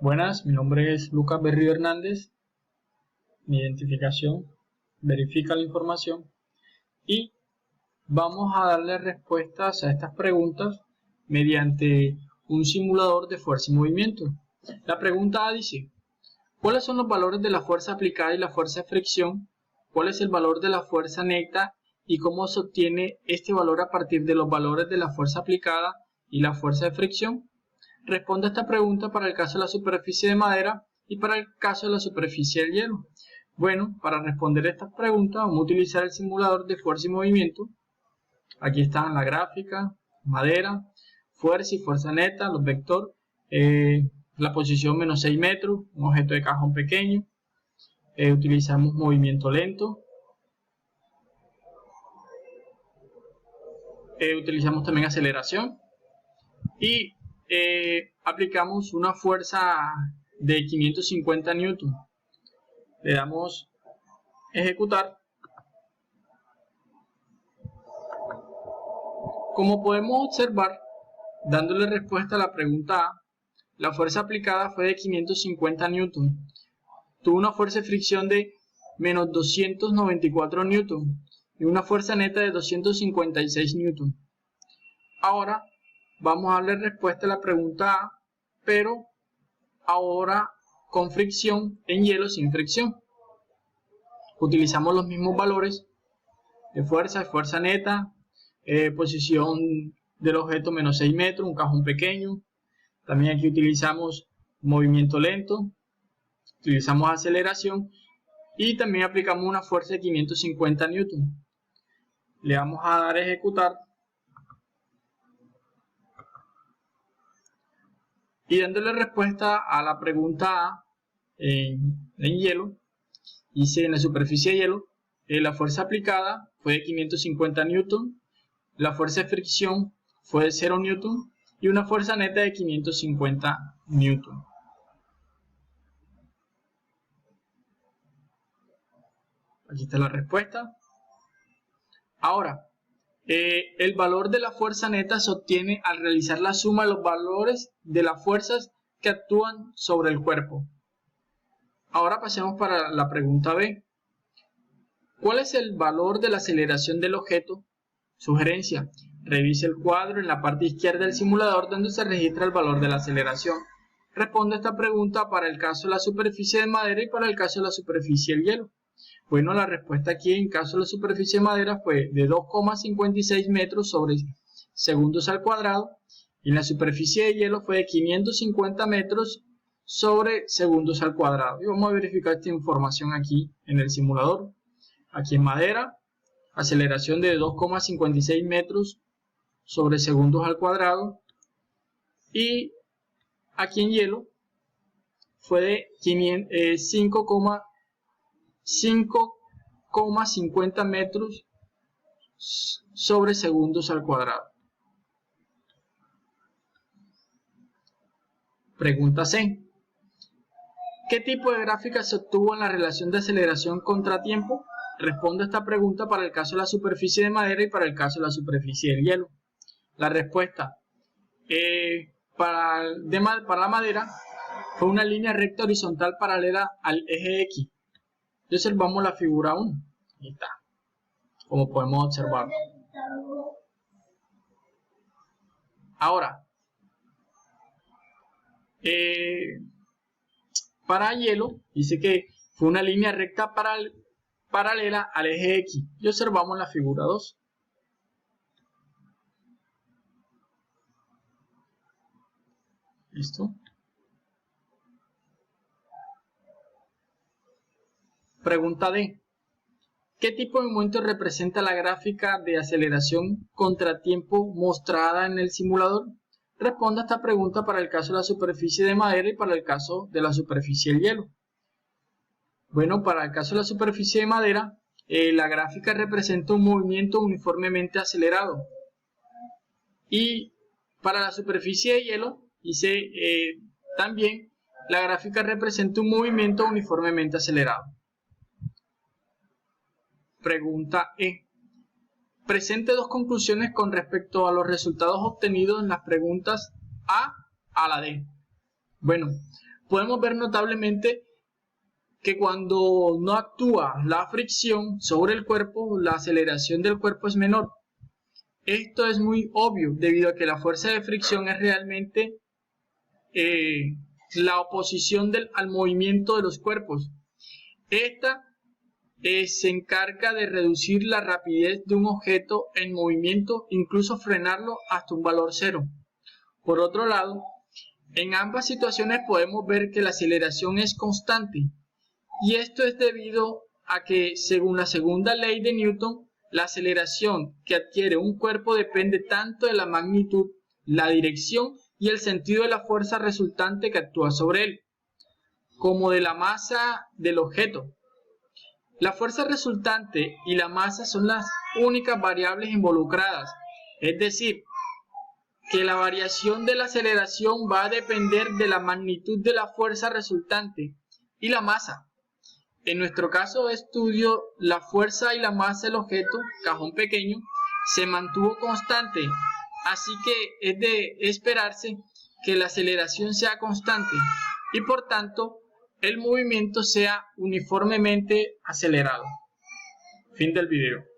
Buenas, mi nombre es Lucas Berrío Hernández. Mi identificación verifica la información y vamos a darle respuestas a estas preguntas mediante un simulador de fuerza y movimiento. La pregunta A dice: ¿cuáles son los valores de la fuerza aplicada y la fuerza de fricción? ¿Cuál es el valor de la fuerza neta y cómo se obtiene este valor a partir de los valores de la fuerza aplicada y la fuerza de fricción? Responde a esta pregunta para el caso de la superficie de madera y para el caso de la superficie del hielo. Bueno, para responder estas preguntas vamos a utilizar el simulador de fuerza y movimiento. Aquí están la gráfica, madera, fuerza y fuerza neta, los vectores, la posición menos 6 metros, un objeto de cajón pequeño. Utilizamos movimiento lento. Utilizamos también aceleración. Y aplicamos una fuerza de 550 newton. Le damos ejecutar. Como podemos observar, dándole respuesta a la pregunta A, la fuerza aplicada fue de 550 newton. Tuvo una fuerza de fricción de menos 294 newton y una fuerza neta de 256 newton. Ahora vamos a darle respuesta a la pregunta A, pero ahora con fricción en hielo sin fricción. Utilizamos los mismos valores de fuerza neta, posición del objeto menos 6 metros, un cajón pequeño. También aquí utilizamos movimiento lento, utilizamos aceleración y también aplicamos una fuerza de 550 newton. Le vamos a dar a ejecutar. Y dándole respuesta a la pregunta A en hielo, dice: en la superficie de hielo, la fuerza aplicada fue de 550 newton, la fuerza de fricción fue de 0 newton y una fuerza neta de 550 newton. Aquí está la respuesta. Ahora, el valor de la fuerza neta se obtiene al realizar la suma de los valores de las fuerzas que actúan sobre el cuerpo. Ahora pasemos para la pregunta B. ¿Cuál es el valor de la aceleración del objeto? Sugerencia: revise el cuadro en la parte izquierda del simulador donde se registra el valor de la aceleración. Responde a esta pregunta para el caso de la superficie de madera y para el caso de la superficie del hielo. Bueno, la respuesta aquí en caso de la superficie de madera fue de 2,56 metros sobre segundos al cuadrado y en la superficie de hielo fue de 550 metros sobre segundos al cuadrado. Y vamos a verificar esta información aquí en el simulador. Aquí en madera, aceleración de 2,56 metros sobre segundos al cuadrado, y aquí en hielo fue de 5,50 metros sobre segundos al cuadrado. Pregunta C. ¿Qué tipo de gráfica se obtuvo en la relación de aceleración contra tiempo? Responde a esta pregunta para el caso de la superficie de madera y para el caso de la superficie del hielo. La respuesta para la madera fue una línea recta horizontal paralela al eje X. Y observamos la figura 1. Ahí está, como podemos observar. Ahora, para hielo, dice que fue una línea recta paralela al eje X. Y observamos la figura 2. ¿Listo? Pregunta D. ¿Qué tipo de momento representa la gráfica de aceleración contratiempo mostrada en el simulador? Responda a esta pregunta para el caso de la superficie de madera y para el caso de la superficie del hielo. Bueno, para el caso de la superficie de madera, la gráfica representa un movimiento uniformemente acelerado. Y para la superficie de hielo, dice también, la gráfica representa un movimiento uniformemente acelerado. Pregunta E. Presente dos conclusiones con respecto a los resultados obtenidos en las preguntas A a la D. Bueno, podemos ver notablemente que cuando no actúa la fricción sobre el cuerpo, la aceleración del cuerpo es menor. Esto es muy obvio debido a que la fuerza de fricción es realmente la oposición al movimiento de los cuerpos. Esta se encarga de reducir la rapidez de un objeto en movimiento, incluso frenarlo hasta un valor cero. Por otro lado, en ambas situaciones podemos ver que la aceleración es constante, y esto es debido a que, según la segunda ley de Newton, la aceleración que adquiere un cuerpo depende tanto de la magnitud, la dirección y el sentido de la fuerza resultante que actúa sobre él, como de la masa del objeto. La fuerza resultante y la masa son las únicas variables involucradas, es decir, que la variación de la aceleración va a depender de la magnitud de la fuerza resultante y la masa. En nuestro caso de estudio, la fuerza y la masa del objeto, cajón pequeño, se mantuvo constante, así que es de esperarse que la aceleración sea constante y por tanto el movimiento sea uniformemente acelerado. Fin del video.